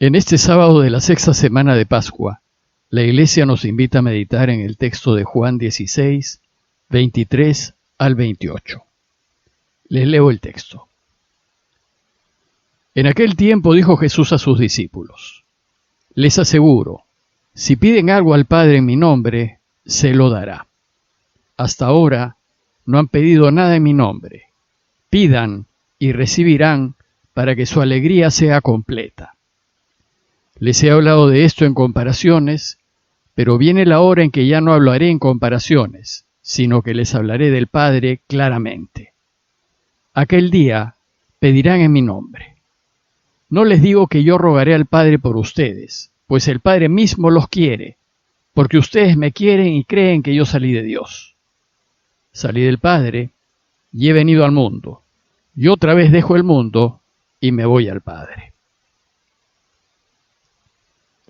En este sábado de la sexta semana de Pascua, la Iglesia nos invita a meditar en el texto de Juan 16, 23 al 28. Les leo el texto. En aquel tiempo dijo Jesús a sus discípulos: Les aseguro, si piden algo al Padre en mi nombre, se lo dará. Hasta ahora no han pedido nada en mi nombre. Pidan y recibirán para que su alegría sea completa. Les he hablado de esto en comparaciones, pero viene la hora en que ya no hablaré en comparaciones, sino que les hablaré del Padre claramente. Aquel día pedirán en mi nombre. No les digo que yo rogaré al Padre por ustedes, pues el Padre mismo los quiere, porque ustedes me quieren y creen que yo salí de Dios. Salí del Padre y he venido al mundo. Y otra vez dejo el mundo y me voy al Padre.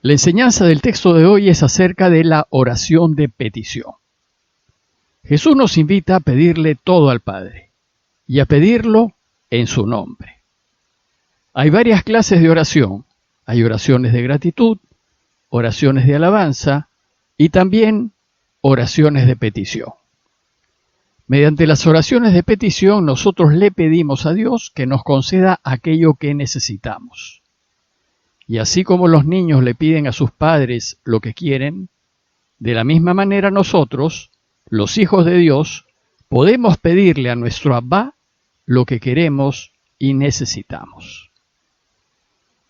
La enseñanza del texto de hoy es acerca de la oración de petición. Jesús nos invita a pedirle todo al Padre y a pedirlo en su nombre. Hay varias clases de oración. Hay oraciones de gratitud, oraciones de alabanza y también oraciones de petición. Mediante las oraciones de petición nosotros le pedimos a Dios que nos conceda aquello que necesitamos. Y así como los niños le piden a sus padres lo que quieren, de la misma manera nosotros, los hijos de Dios, podemos pedirle a nuestro Abba lo que queremos y necesitamos.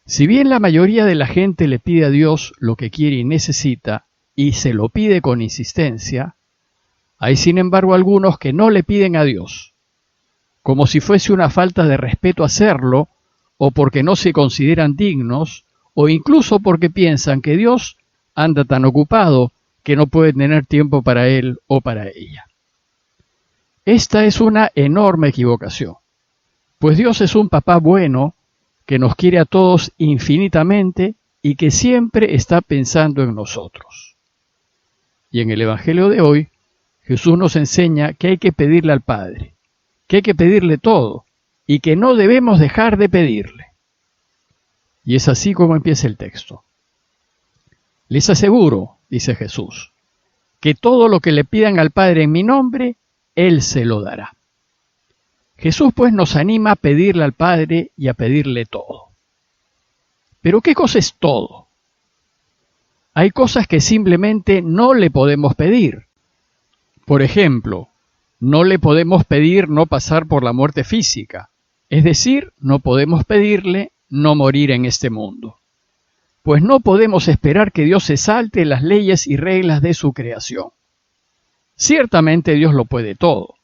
Si bien la mayoría de la gente le pide a Dios lo que quiere y necesita, y se lo pide con insistencia, hay sin embargo algunos que no le piden a Dios, como si fuese una falta de respeto hacerlo, o porque no se consideran dignos, o incluso porque piensan que Dios anda tan ocupado que no puede tener tiempo para él o para ella. Esta es una enorme equivocación, pues Dios es un papá bueno que nos quiere a todos infinitamente y que siempre está pensando en nosotros. Y en el Evangelio de hoy, Jesús nos enseña que hay que pedirle al Padre, que hay que pedirle todo y que no debemos dejar de pedirle. Y es así como empieza el texto. Les aseguro, dice Jesús, que todo lo que le pidan al Padre en mi nombre, Él se lo dará. Jesús pues nos anima a pedirle al Padre y a pedirle todo. ¿Pero qué cosa es todo? Hay cosas que simplemente no le podemos pedir. Por ejemplo, no le podemos pedir no pasar por la muerte física, es decir, no podemos pedirle no morir en este mundo. Pues no podemos esperar que Dios se salte las leyes y reglas de su creación. Ciertamente Dios lo puede todo,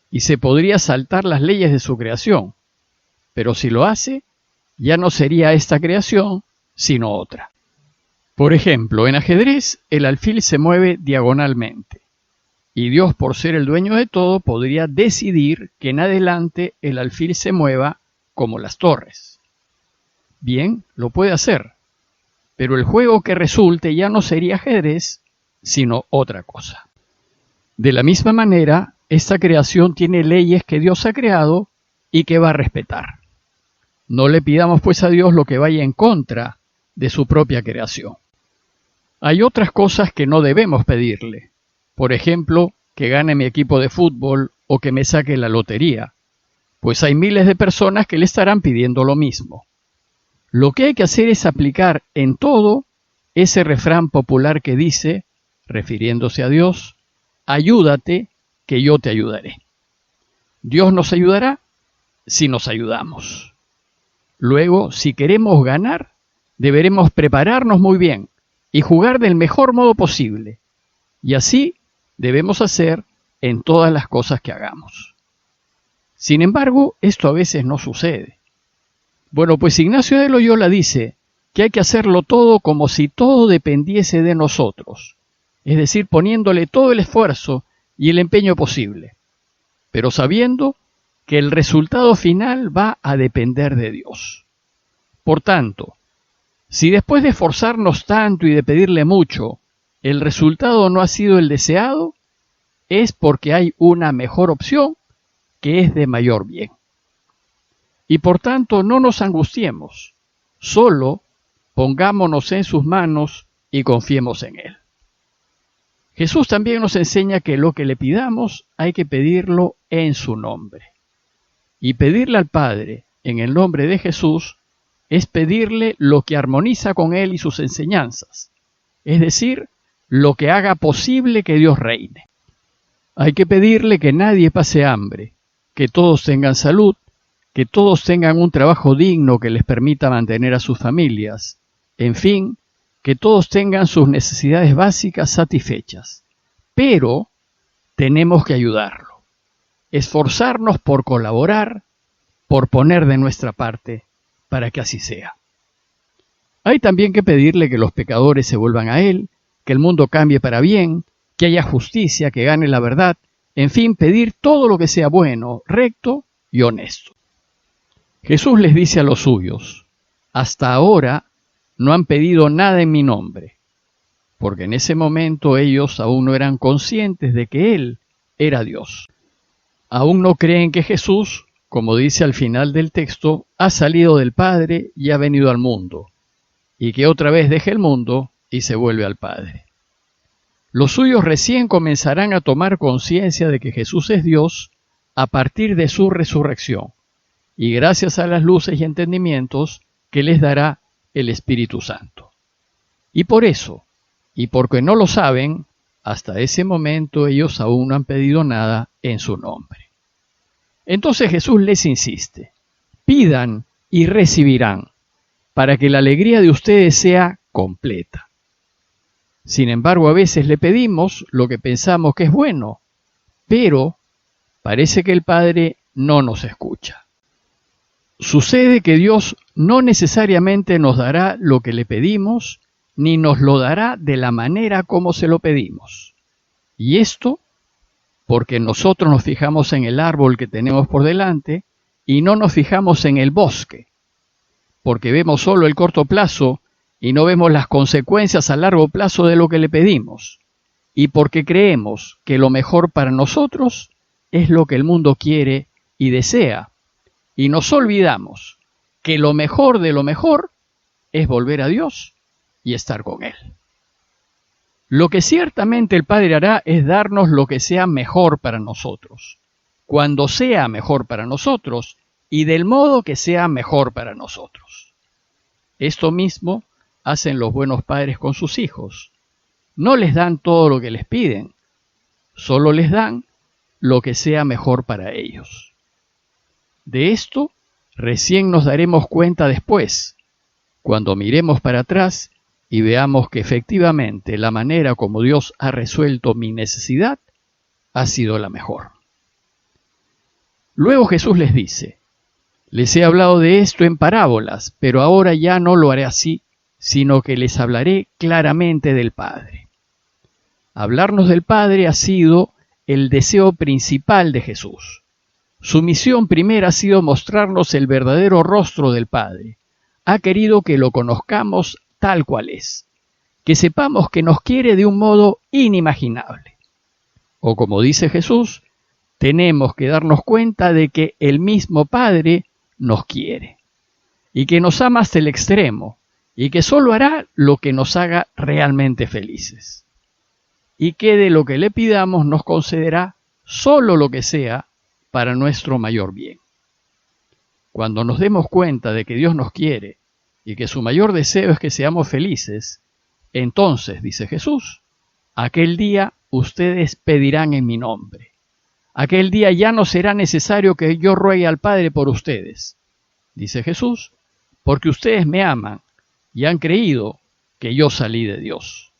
y se podría saltar las leyes de su creación, pero si lo hace, ya no sería esta creación, sino otra. Por ejemplo, en ajedrez, el alfil se mueve diagonalmente, y Dios, por ser el dueño de todo, podría decidir que en adelante el alfil se mueva como las torres. Bien, lo puede hacer, pero el juego que resulte ya no sería ajedrez, sino otra cosa. De la misma manera, esta creación tiene leyes que Dios ha creado y que va a respetar. No le pidamos pues a Dios lo que vaya en contra de su propia creación. Hay otras cosas que no debemos pedirle. Por ejemplo, que gane mi equipo de fútbol o que me saque la lotería, pues hay miles de personas que le estarán pidiendo lo mismo. Lo que hay que hacer es aplicar en todo ese refrán popular que dice, refiriéndose a Dios, ayúdate que yo te ayudaré. Dios nos ayudará si nos ayudamos. Luego, si queremos ganar, deberemos prepararnos muy bien y jugar del mejor modo posible. Y así debemos hacer en todas las cosas que hagamos. Sin embargo, esto a veces no sucede. Bueno, pues Ignacio de Loyola dice que hay que hacerlo todo como si todo dependiese de nosotros, es decir, poniéndole todo el esfuerzo y el empeño posible, pero sabiendo que el resultado final va a depender de Dios. Por tanto, si después de esforzarnos tanto y de pedirle mucho, el resultado no ha sido el deseado, es porque hay una mejor opción que es de mayor bien. Y por tanto no nos angustiemos, solo pongámonos en sus manos y confiemos en Él. Jesús también nos enseña que lo que le pidamos hay que pedirlo en su nombre. Y pedirle al Padre en el nombre de Jesús es pedirle lo que armoniza con Él y sus enseñanzas, es decir, lo que haga posible que Dios reine. Hay que pedirle que nadie pase hambre, que todos tengan salud, que todos tengan un trabajo digno que les permita mantener a sus familias, en fin, que todos tengan sus necesidades básicas satisfechas. Pero tenemos que ayudarlo, esforzarnos por colaborar, por poner de nuestra parte para que así sea. Hay también que pedirle que los pecadores se vuelvan a Él, que el mundo cambie para bien, que haya justicia, que gane la verdad, en fin, pedir todo lo que sea bueno, recto y honesto. Jesús les dice a los suyos, hasta ahora no han pedido nada en mi nombre, porque en ese momento ellos aún no eran conscientes de que Él era Dios. Aún no creen que Jesús, como dice al final del texto, ha salido del Padre y ha venido al mundo, y que otra vez deja el mundo y se vuelve al Padre. Los suyos recién comenzarán a tomar conciencia de que Jesús es Dios a partir de su resurrección, y gracias a las luces y entendimientos que les dará el Espíritu Santo. Y por eso, y porque no lo saben, hasta ese momento ellos aún no han pedido nada en su nombre. Entonces Jesús les insiste, pidan y recibirán, para que la alegría de ustedes sea completa. Sin embargo, a veces le pedimos lo que pensamos que es bueno, pero parece que el Padre no nos escucha. Sucede que Dios no necesariamente nos dará lo que le pedimos, ni nos lo dará de la manera como se lo pedimos. Y esto porque nosotros nos fijamos en el árbol que tenemos por delante y no nos fijamos en el bosque, porque vemos solo el corto plazo y no vemos las consecuencias a largo plazo de lo que le pedimos, y porque creemos que lo mejor para nosotros es lo que el mundo quiere y desea, y nos olvidamos que lo mejor de lo mejor es volver a Dios y estar con Él. Lo que ciertamente el Padre hará es darnos lo que sea mejor para nosotros, cuando sea mejor para nosotros y del modo que sea mejor para nosotros. Esto mismo hacen los buenos padres con sus hijos. No les dan todo lo que les piden, solo les dan lo que sea mejor para ellos. De esto recién nos daremos cuenta después, cuando miremos para atrás y veamos que efectivamente la manera como Dios ha resuelto mi necesidad ha sido la mejor. Luego Jesús les dice, les he hablado de esto en parábolas, pero ahora ya no lo haré así, sino que les hablaré claramente del Padre. Hablarnos del Padre ha sido el deseo principal de Jesús. Su misión primera ha sido mostrarnos el verdadero rostro del Padre. Ha querido que lo conozcamos tal cual es, que sepamos que nos quiere de un modo inimaginable. O como dice Jesús, tenemos que darnos cuenta de que el mismo Padre nos quiere, y que nos ama hasta el extremo, y que solo hará lo que nos haga realmente felices, y que de lo que le pidamos nos concederá solo lo que sea para nuestro mayor bien. Cuando nos demos cuenta de que Dios nos quiere y que su mayor deseo es que seamos felices, entonces, dice Jesús, aquel día ustedes pedirán en mi nombre. Aquel día ya no será necesario que yo ruegue al Padre por ustedes, dice Jesús, porque ustedes me aman y han creído que yo salí de Dios.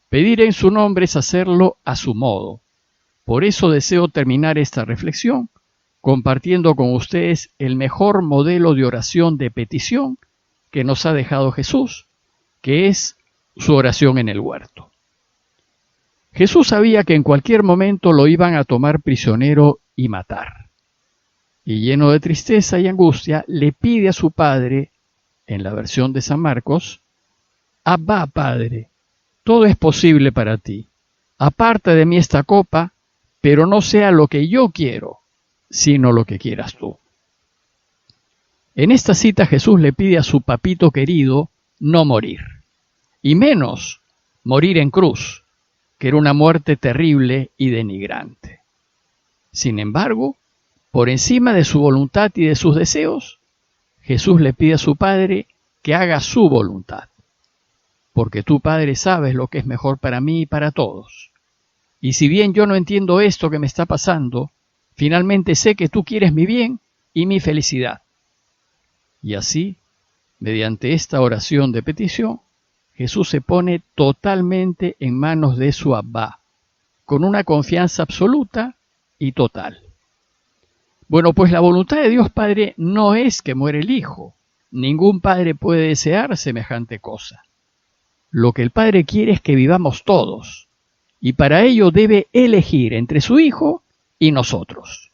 Pedir en su nombre es hacerlo a su modo. Por eso deseo terminar esta reflexión compartiendo con ustedes el mejor modelo de oración de petición que nos ha dejado Jesús, que es su oración en el huerto. Jesús sabía que en cualquier momento lo iban a tomar prisionero y matar. Y lleno de tristeza y angustia, le pide a su Padre, en la versión de San Marcos, Abba, Padre, todo es posible para ti. Aparta de mí esta copa, pero no sea lo que yo quiero, sino lo que quieras tú. En esta cita Jesús le pide a su papito querido no morir, y menos morir en cruz, que era una muerte terrible y denigrante. Sin embargo, por encima de su voluntad y de sus deseos, Jesús le pide a su Padre que haga su voluntad. Porque tú, Padre, sabes lo que es mejor para mí y para todos. Y si bien yo no entiendo esto que me está pasando, finalmente sé que tú quieres mi bien y mi felicidad. Y así, mediante esta oración de petición, Jesús se pone totalmente en manos de su Abba, con una confianza absoluta y total. Bueno, pues la voluntad de Dios Padre no es que muera el Hijo. Ningún padre puede desear semejante cosa. Lo que el Padre quiere es que vivamos todos, y para ello debe elegir entre su Hijo y nosotros.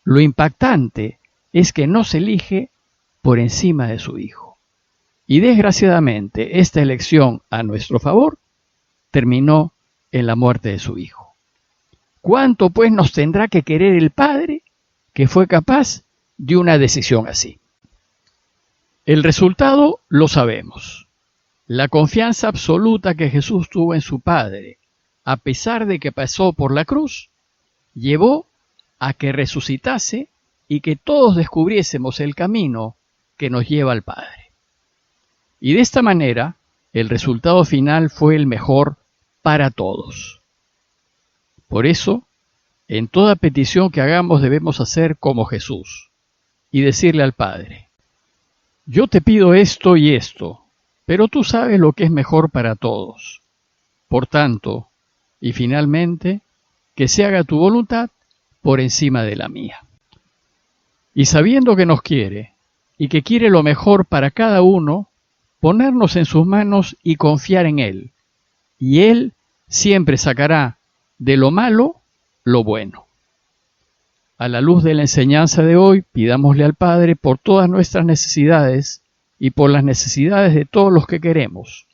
Lo impactante es que nos elige por encima de su Hijo. Y desgraciadamente esta elección a nuestro favor terminó en la muerte de su Hijo. ¿Cuánto pues nos tendrá que querer el Padre que fue capaz de una decisión así? El resultado lo sabemos. La confianza absoluta que Jesús tuvo en su Padre, a pesar de que pasó por la cruz, llevó a que resucitase y que todos descubriésemos el camino que nos lleva al Padre. Y de esta manera, el resultado final fue el mejor para todos. Por eso, en toda petición que hagamos debemos hacer como Jesús y decirle al Padre: yo te pido esto y esto, pero tú sabes lo que es mejor para todos. Por tanto, y finalmente, que se haga tu voluntad por encima de la mía. Y sabiendo que nos quiere y que quiere lo mejor para cada uno, ponernos en sus manos y confiar en Él. Y Él siempre sacará de lo malo lo bueno. A la luz de la enseñanza de hoy, pidámosle al Padre por todas nuestras necesidades y por las necesidades de todos los que queremos,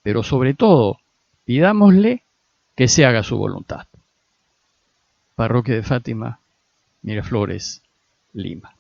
pero sobre todo, pidámosle que se haga su voluntad. Parroquia de Fátima, Miraflores, Lima.